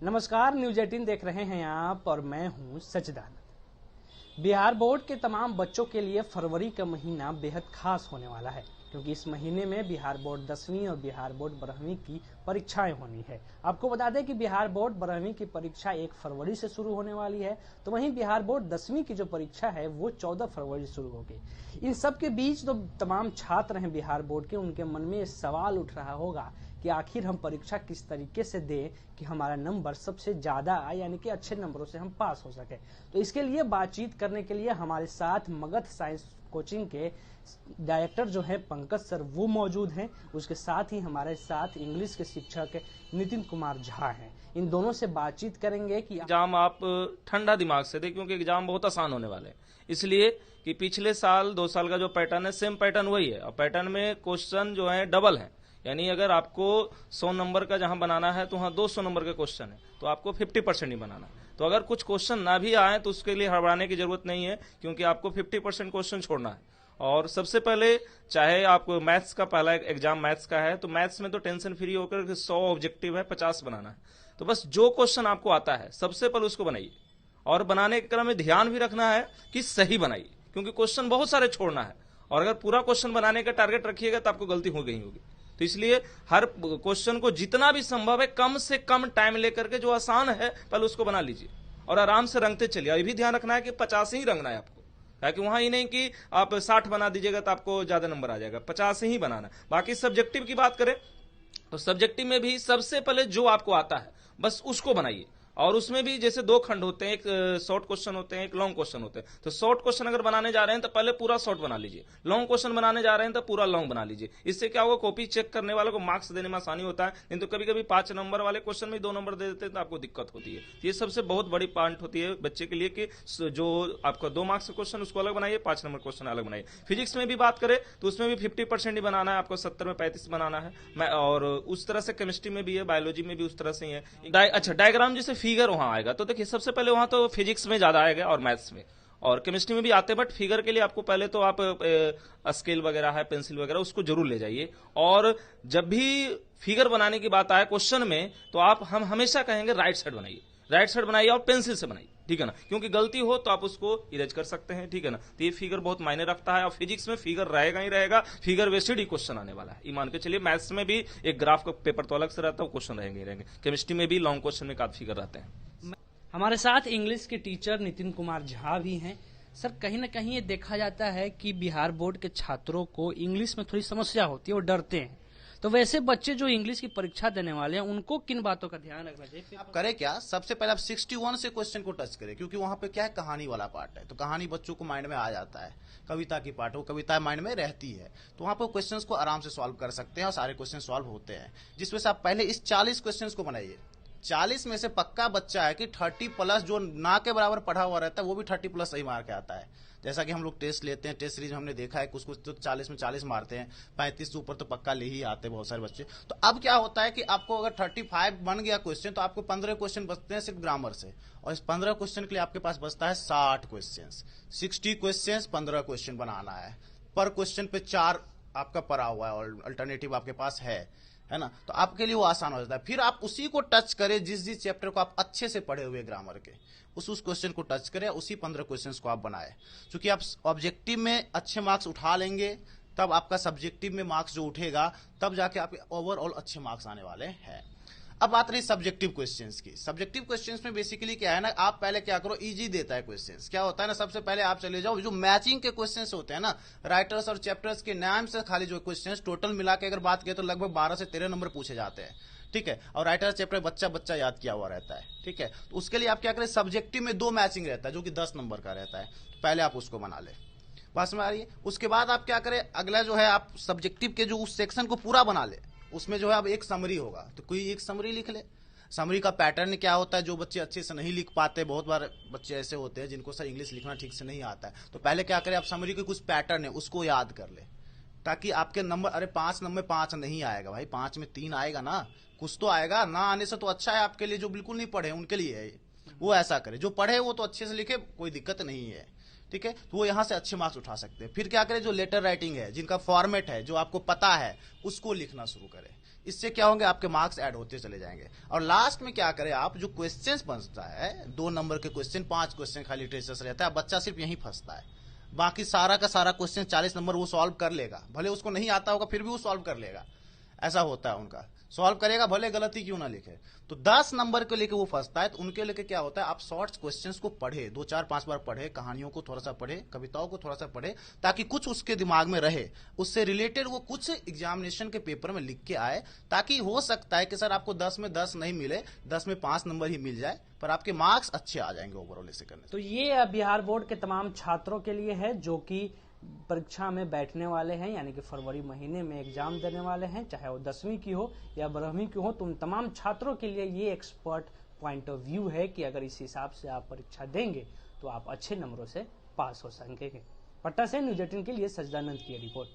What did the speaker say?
नमस्कार, न्यूज 18 देख रहे हैं आप और मैं हूं सच्चिदानंद। बिहार बोर्ड के तमाम बच्चों के लिए फरवरी का महीना बेहद खास होने वाला है, क्योंकि इस महीने में बिहार बोर्ड 10वीं और बिहार बोर्ड 12वीं की परीक्षाएं होनी है। आपको बता दें कि बिहार बोर्ड 12वीं की परीक्षा 1 फरवरी से शुरू होने वाली है, तो वहीं बिहार बोर्ड 10वीं की जो परीक्षा है वो 14 फरवरी शुरू होगी। इन सब के बीच तो तमाम छात्र हैं बिहार बोर्ड के, उनके मन में सवाल उठ रहा होगा कि आखिर हम परीक्षा किस तरीके से दें कि हमारा नंबर सबसे ज्यादा आए, यानी कि अच्छे नंबरों से हम पास हो सके। तो इसके लिए बातचीत करने के लिए हमारे साथ मगध साइंस कोचिंग के डायरेक्टर जो है पंकज सर वो मौजूद हैं। उसके साथ ही हमारे साथ इंग्लिश के शिक्षक नितिन कुमार झा हैं। इन दोनों से बातचीत करेंगे कि एग्जाम आप ठंडा दिमाग से दें, क्योंकि एग्जाम बहुत आसान होने वाले हैं। इसलिए कि पिछले साल 2 साल का जो पैटर्न है सेम पैटर्न वही है, और पैटर्न में क्वेश्चन जो है डबल है। यानी अगर आपको 100 नंबर का जहां बनाना है तो वहां 200 नंबर के क्वेश्चन है, तो आपको 50% ही बनाना है। तो अगर कुछ क्वेश्चन ना भी आए तो उसके लिए हड़बड़ाने की जरूरत नहीं है, क्योंकि आपको 50% क्वेश्चन छोड़ना है। और सबसे पहले, चाहे आपको मैथ्स का पहला एग्जाम मैथ्स का है, तो मैथ्स में तो टेंशन फ्री होकर 100 ऑब्जेक्टिव है, 50 बनाना है। तो बस जो क्वेश्चन आपको आता है सबसे पहले उसको बनाइए, और बनाने के क्रम में ध्यान भी रखना है कि सही बनाइए, क्योंकि क्वेश्चन बहुत सारे छोड़ना है। और अगर पूरा क्वेश्चन बनाने का टारगेट रखिएगा तो आपको गलती हो गई होगी। तो इसलिए हर क्वेश्चन को जितना भी संभव है कम से कम टाइम लेकर के, जो आसान है पहले उसको बना लीजिए और आराम से रंगते चलिए। ये भी ध्यान रखना है कि 50 ही रंगना है आपको, ताकि वहां ही नहीं कि आप 60 बना दीजिएगा तो आपको ज्यादा नंबर आ जाएगा। 50 ही बनाना। बाकी सब्जेक्टिव की बात करें तो सब्जेक्टिव में भी सबसे पहले जो आपको आता है बस उसको बनाइए। और उसमें भी जैसे 2 खंड होते हैं, एक शॉर्ट क्वेश्चन होते हैं, एक लॉन्ग क्वेश्चन होते हैं। तो शॉर्ट क्वेश्चन अगर बनाने जा रहे हैं तो पहले पूरा शॉर्ट बना लीजिए, लॉन्ग क्वेश्चन बनाने जा रहे हैं तो पूरा लॉन्ग बना लीजिए। इससे क्या होगा, कॉपी चेक करने वालों को मार्क्स देने में आसानी होता है। नहीं तो कभी कभी 5 नंबर वाले क्वेश्चन में 2 नंबर दे देते हैं तो आपको दिक्कत होती है। ये सबसे बहुत बड़ी पॉइंट होती है बच्चे के लिए कि जो आपका 2 मार्क्स का क्वेश्चन उसको अलग बनाइए, 5 नंबर क्वेश्चन अलग बनाइए। फिजिक्स में भी बात करें तो उसमें भी 50% ही बनाना है, आपको 70 में 35 बनाना है। और उस तरह से केमिस्ट्री में भी है, बायोलॉजी में भी उस तरह से ही है। अच्छा, डायग्राम जैसे फिगर वहां आएगा तो देखिए सबसे पहले वहां तो फिजिक्स में ज्यादा आएगा और मैथ्स में, और केमिस्ट्री में भी आते हैं, बट फिगर के लिए आपको पहले तो आप स्केल वगैरह है, पेंसिल वगैरह, उसको जरूर ले जाइए। और जब भी फिगर बनाने की बात आए क्वेश्चन में तो हम हमेशा कहेंगे राइट साइड बनाइए, राइट साइड बनाइए और पेंसिल से बनाइए, ठीक है ना, क्योंकि गलती हो तो आप उसको इरेज कर सकते हैं, ठीक है ना। तो ये फिगर बहुत मायने रखता है, और फिजिक्स में फिगर रहेगा ही रहेगा, फिगर बेस्ड ही क्वेश्चन आने वाला है, ये मान के चलिए। मैथ्स में भी एक ग्राफ का पेपर तो अलग से रहता है, क्वेश्चन रहेंगे ही रहेंगे। केमिस्ट्री में भी लॉन्ग क्वेश्चन में काफी फिगर रहते हैं। हमारे साथ इंग्लिश के टीचर नितिन कुमार झा भी हैं। सर, कहीं ना कहीं ये देखा जाता है कि बिहार बोर्ड के छात्रों को इंग्लिश में थोड़ी समस्या होती है, वो डरते हैं। तो वैसे बच्चे जो इंग्लिश की परीक्षा देने वाले हैं उनको किन बातों का ध्यान रखना चाहिए? आप करें क्या, सबसे पहले आप 61 से क्वेश्चन को टच करें, क्योंकि वहां पे क्या है, कहानी वाला पार्ट है। तो कहानी बच्चों को माइंड में आ जाता है, कविता की पार्ट हो, कविता माइंड में रहती है, तो वहां पर क्वेश्चंस को आराम से सॉल्व कर सकते हैं, और सारे क्वेश्चन सॉल्व होते हैं। जिसमें से आप पहले इस 40 क्वेश्चन को बनाइए। 40 में से पक्का बच्चा है कि 30+ जो ना के बराबर पढ़ा हुआ रहता है वो भी 30+ सही मार के आता है। जैसा कि हम लोग टेस्ट लेते हैं, टेस्ट सीरीज हमने देखा है, कुछ कुछ तो 40 में 40 मारते हैं, 35 से ऊपर तो पक्का ले ही आते हैं बहुत सारे बच्चे। तो अब क्या होता है कि आपको अगर 35 बन गया क्वेश्चन, तो आपको 15 क्वेश्चन बचते हैं सिर्फ ग्रामर से, और इस 15 क्वेश्चन के लिए आपके पास बचता है 60 क्वेश्चन। 60 क्वेश्चन 15 क्वेश्चन बनाना है, पर क्वेश्चन पे 4 आपका पड़ा हुआ है और अल्टरनेटिव आपके पास है ना। तो आपके लिए वो आसान हो जाता है। फिर आप उसी को टच करें, जिस चैप्टर को आप अच्छे से पढ़े हुए ग्रामर के, उस क्वेश्चन को टच करें, उसी 15 क्वेश्चंस को आप बनाए। क्योंकि आप ऑब्जेक्टिव में अच्छे मार्क्स उठा लेंगे, तब आपका सब्जेक्टिव में मार्क्स जो उठेगा, तब जाके आपके ओवरऑल अच्छे मार्क्स आने वाले हैं। अब बात रही सब्जेक्टिव क्वेश्चंस की। सब्जेक्टिव क्वेश्चंस में बेसिकली क्या है ना, आप पहले क्या करो, इजी देता है क्वेश्चंस। क्या होता है ना, सबसे पहले आप चले जाओ, जो मैचिंग के क्वेश्चंस होते हैं ना, राइटर्स और चैप्टर्स के नाम से खाली जो क्वेश्चंस टोटल मिला के अगर बात करें तो लगभग 12 से 13 नंबर पूछे जाते हैं, ठीक है। और राइटर चैप्टर बच्चा याद किया हुआ रहता है, ठीक है। तो उसके लिए आप क्या करें, सब्जेक्टिव में 2 मैचिंग रहता है जो कि 10 नंबर का रहता है, तो पहले आप उसको बना ले, पास में आ रही है। उसके बाद आप क्या करें, अगला जो है आप सब्जेक्टिव के जो उस सेक्शन को पूरा बना ले, उसमें जो है अब एक समरी होगा, तो कोई एक समरी लिख ले। समरी का पैटर्न क्या होता है, जो बच्चे अच्छे से नहीं लिख पाते, बहुत बार बच्चे ऐसे होते हैं जिनको सर इंग्लिश लिखना ठीक से नहीं आता है, तो पहले क्या करें, आप समरी के कुछ पैटर्न है उसको याद कर ले, ताकि आपके नंबर, अरे 5 नंबर 5 नहीं आएगा भाई, 5 में 3 आएगा ना, कुछ तो आएगा ना। आने से तो अच्छा है आपके लिए, जो बिल्कुल नहीं पढ़े उनके लिए है वो ऐसा करे, जो पढ़े वो तो अच्छे से लिखे, कोई दिक्कत नहीं है, ठीक है। तो वो यहां से अच्छे मार्क्स उठा सकते हैं। फिर क्या करें, जो लेटर राइटिंग है, जिनका फॉर्मेट है, जो आपको पता है, उसको लिखना शुरू करें। इससे क्या होंगे, आपके मार्क्स ऐड होते चले जाएंगे। और लास्ट में क्या करें आप, जो क्वेश्चंस बनता है 2 नंबर के क्वेश्चन, 5 क्वेश्चन खाली लिटरेचर से रहता है, बच्चा सिर्फ यहीं फंसता है। बाकी सारा का सारा क्वेश्चन 40 नंबर वो सॉल्व कर लेगा, भले उसको नहीं आता होगा फिर भी वो सॉल्व कर लेगा, ऐसा होता है उनका, सॉल्व करेगा भले गलती क्यों ना लिखे। तो 10 नंबर को लेके वो फंसता है, तो उनके लेके क्या होता है, आप शॉर्ट्स क्वेश्चंस को पढ़े, 2 4 5 बार पढ़े, कहानियों को थोड़ा सा पढ़े, कविताओं को थोड़ा सा पढ़े, ताकि कुछ उसके दिमाग में रहे, उससे रिलेटेड वो कुछ एग्जामिनेशन के पेपर में लिख के आए, ताकि हो सकता है कि सर आपको 10 में 10 नहीं मिले, 10 में 5 नंबर ही मिल जाए, पर आपके मार्क्स अच्छे आ जाएंगे ओवरऑल इसे करने से। तो ये बिहार बोर्ड के तमाम छात्रों के लिए है जो कि परीक्षा में बैठने वाले हैं, यानी कि फरवरी महीने में एग्जाम देने वाले हैं, चाहे वो 10वीं की हो या 12वीं की हो। तो उन तमाम छात्रों के लिए ये एक्सपर्ट पॉइंट ऑफ व्यू है कि अगर इस हिसाब से आप परीक्षा देंगे तो आप अच्छे नंबरों से पास हो सकेंगे। पटना से न्यूज़ 18 के लिए सजदानंद की रिपोर्ट।